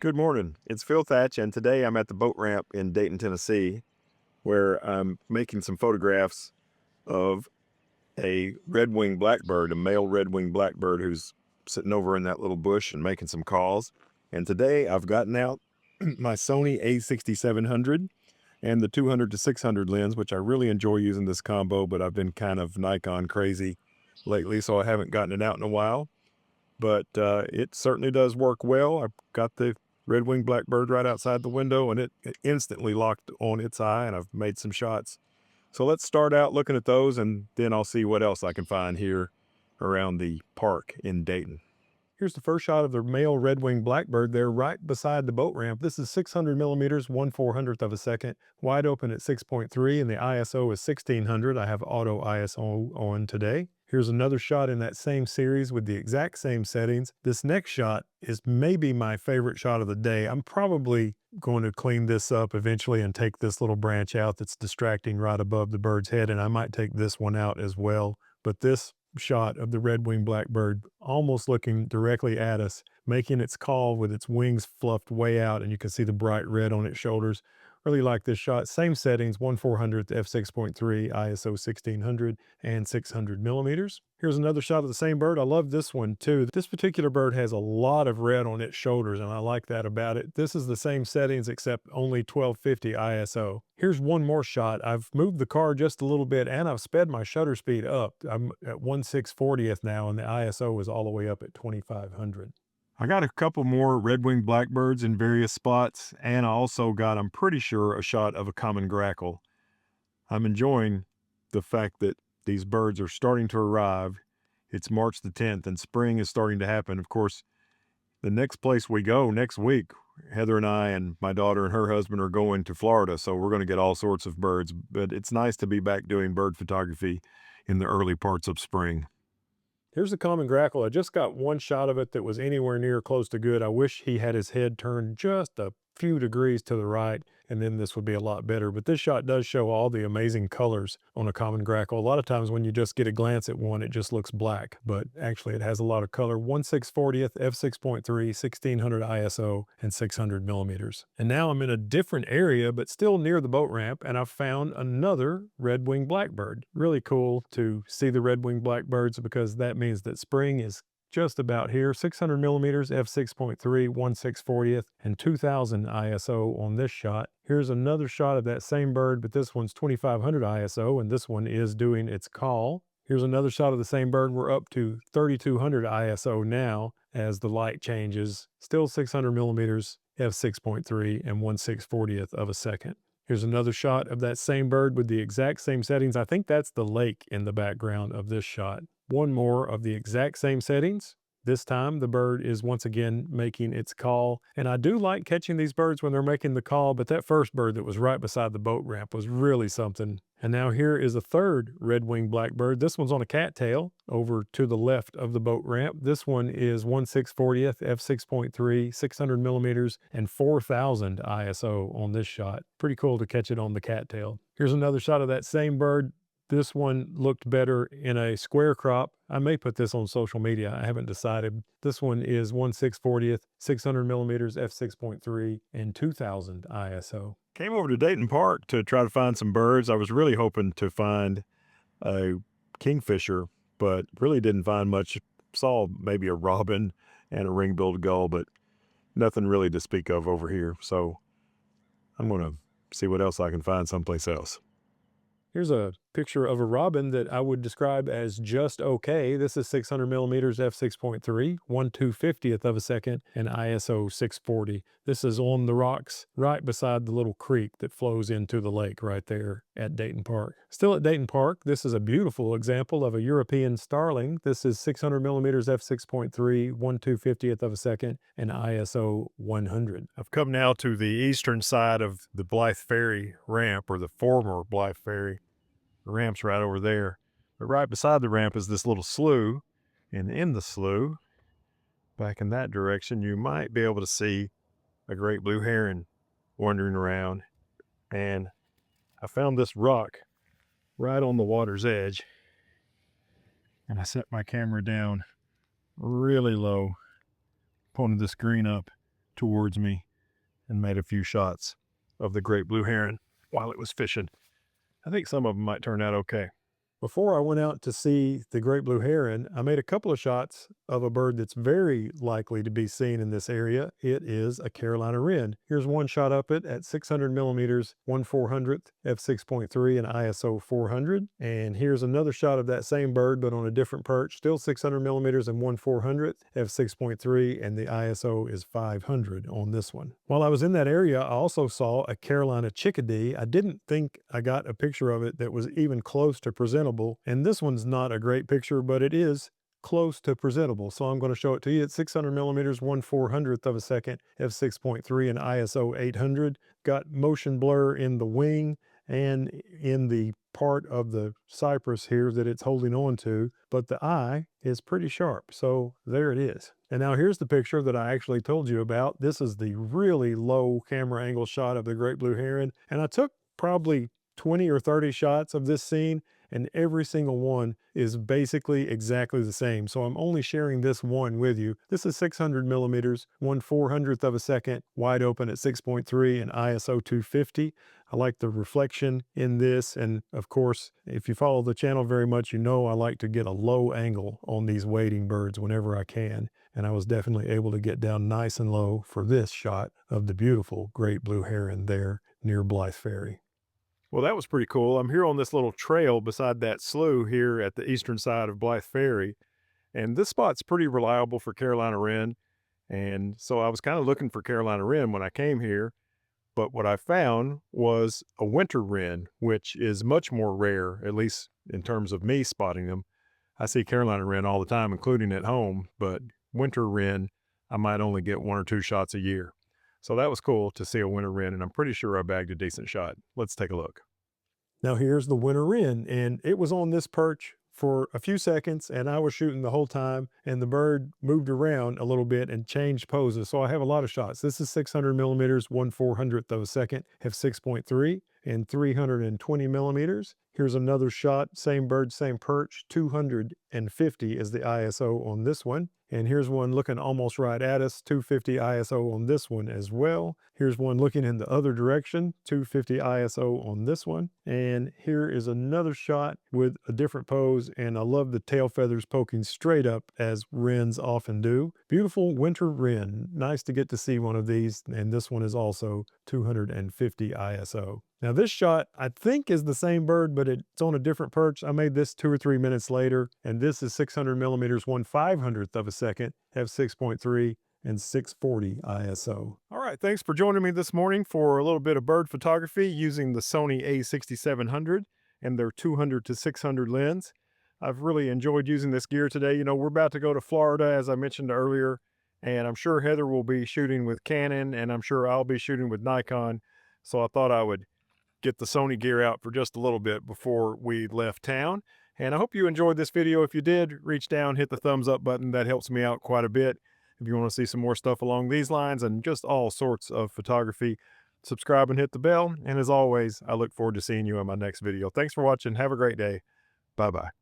Good morning. It's Phil Thatch, and today I'm at the boat ramp in Dayton, Tennessee, where I'm making some photographs of a red-winged blackbird, a male red-winged blackbird who's sitting over in that little bush and making some calls. And today I've gotten out my Sony a6700 and the 200 to 600 lens, which I really enjoy using this combo, but I've been kind of Nikon crazy lately, so I haven't gotten it out in a while. But it certainly does work well. I've got the red-winged blackbird right outside the window, and it instantly locked on its eye, and I've made some shots. So let's start out looking at those, and then I'll see what else I can find here around the park in Dayton. Here's the first shot of the male red-winged blackbird there right beside the boat ramp. This is 600 millimeters, 1/400th of a second, wide open at 6.3, and the ISO is 1600. I have auto ISO on today. Here's another shot in that same series with the exact same settings. This next shot is maybe my favorite shot of the day. I'm probably going to clean this up eventually and take this little branch out that's distracting right above the bird's head, and I might take this one out as well. But this shot of the red-winged blackbird almost looking directly at us, making its call with its wings fluffed way out, and you can see the bright red on its shoulders. Really like this shot. Same settings, 1/400th f6.3, ISO 1600 and 600 millimeters. Here's another shot of the same bird. I love this one too. This particular bird has a lot of red on its shoulders, and I like that about it. This is the same settings except only 1250 ISO. Here's one more shot. I've moved the car just a little bit, and I've sped my shutter speed up. I'm at 1/640th now, and the ISO is all the way up at 2500. I got a couple more red-winged blackbirds in various spots, and I also got, I'm pretty sure, a shot of a common grackle. I'm enjoying the fact that these birds are starting to arrive. It's March the 10th, and spring is starting to happen. Of course, the next place we go next week, Heather and I and my daughter and her husband are going to Florida, so we're going to get all sorts of birds. But it's nice to be back doing bird photography in the early parts of spring. Here's the common grackle. I just got one shot of it that was anywhere near close to good. I wish he had his head turned just a few degrees to the right, and then this would be a lot better. But this shot does show all the amazing colors on a common grackle. A lot of times when you just get a glance at one, it just looks black, but actually it has a lot of color. 1/640th, f6.3, 1600 ISO, and 600 millimeters. And now I'm in a different area, but still near the boat ramp, and I've found another red-winged blackbird. Really cool to see the red-winged blackbirds because that means that spring is just about here. 600 millimeters, f6.3, 1/640th, and 2000 ISO on this shot. Here's another shot of that same bird, but this one's 2500 ISO, and this one is doing its call. Here's another shot of the same bird. We're up to 3200 ISO now as the light changes. Still 600 millimeters, f6.3, and 1/640th of a second. Here's another shot of that same bird with the exact same settings. I think that's the lake in the background of this shot. One more of the exact same settings. This time the bird is once again making its call. And I do like catching these birds when they're making the call, but that first bird that was right beside the boat ramp was really something. And now here is a third red-winged blackbird. This one's on a cattail over to the left of the boat ramp. This one is 1/640th, f6.3, 600 millimeters, and 4000 ISO on this shot. Pretty cool to catch it on the cattail. Here's another shot of that same bird. This one looked better in a square crop. I may put this on social media. I haven't decided. This one is 1/640th, 600 millimeters, f6.3, and 2000 ISO. Came over to Dayton Park to try to find some birds. I was really hoping to find a kingfisher, but really didn't find much. Saw maybe a robin and a ring-billed gull, but nothing really to speak of over here. So I'm going to see what else I can find someplace else. Here's a picture of a robin that I would describe as just okay. This is 600 millimeters, f6.3, 1/250th of a second, and ISO 640. This is on the rocks right beside the little creek that flows into the lake right there at Dayton Park. Still at Dayton Park, this is a beautiful example of a European starling. This is 600 millimeters, f6.3, 1/250th of a second, and ISO 100. I've come now to the eastern side of the Blythe Ferry ramp, or the former Blythe Ferry. The ramp's right over there. But right beside the ramp is this little slough. And in the slough, back in that direction, you might be able to see a great blue heron wandering around. And I found this rock right on the water's edge. And I set my camera down really low, pointed the screen up, towards me and made a few shots of the great blue heron while it was fishing. I think some of them might turn out okay. Before I went out to see the great blue heron, I made a couple of shots of a bird that's very likely to be seen in this area. It is a Carolina wren. Here's one shot up it at 600 millimeters, 1/400th, f6.3 and ISO 400. And here's another shot of that same bird, but on a different perch, still 600 millimeters and 1/400th, f6.3, and the ISO is 500 on this one. While I was in that area, I also saw a Carolina chickadee. I didn't think I got a picture of it that was even close to presentable. And this one's not a great picture, but it is close to presentable. So I'm going to show it to you at 600 millimeters, 1/400th of a second, f6.3 and ISO 800. Got motion blur in the wing and in the part of the cypress here that it's holding on to, but the eye is pretty sharp. So there it is. And now here's the picture that I actually told you about. This is the really low camera angle shot of the great blue heron. And I took probably 20 or 30 shots of this scene, and every single one is basically exactly the same. So I'm only sharing this one with you. This is 600 millimeters, 1/400th of a second, wide open at 6.3 and ISO 250. I like the reflection in this. And of course, if you follow the channel very much, you know I like to get a low angle on these wading birds whenever I can. And I was definitely able to get down nice and low for this shot of the beautiful great blue heron there near Blythe Ferry. Well, that was pretty cool. I'm here on this little trail beside that slough here at the eastern side of Blythe Ferry. And this spot's pretty reliable for Carolina wren. And so I was kind of looking for Carolina wren when I came here. But what I found was a winter wren, which is much more rare, at least in terms of me spotting them. I see Carolina wren all the time, including at home, but winter wren, I might only get 1 or 2 shots a year. So that was cool to see a winter wren, and I'm pretty sure I bagged a decent shot. Let's take a look. Now here's the winter wren, and it was on this perch for a few seconds, and I was shooting the whole time, and the bird moved around a little bit and changed poses. So I have a lot of shots. This is 600 millimeters, 1/400th of a second, have 6.3 and 320 millimeters. Here's another shot, same bird, same perch, 250 is the ISO on this one. And here's one looking almost right at us, 250 ISO on this one as well. Here's one looking in the other direction, 250 ISO on this one. And here is another shot with a different pose, and I love the tail feathers poking straight up as wrens often do. Beautiful winter wren. Nice to get to see one of these, and this one is also 250 ISO. Now this shot, I think, is the same bird, but it's on a different perch. I made this 2 or 3 minutes later, and this is 600 millimeters, 1/500th of a second, f6.3 and 640 ISO. All right, thanks for joining me this morning for a little bit of bird photography using the Sony a6700 and their 200 to 600 lens. I've really enjoyed using this gear today. You know, we're about to go to Florida, as I mentioned earlier, and I'm sure Heather will be shooting with Canon, and I'm sure I'll be shooting with Nikon. So I thought I would get the Sony gear out for just a little bit before we left town. And I hope you enjoyed this video. If you did, reach down, hit the thumbs up button. That helps me out quite a bit. If you want to see some more stuff along these lines and just all sorts of photography, subscribe and hit the bell. And as always, I look forward to seeing you in my next video. Thanks for watching. Have a great day. Bye-bye.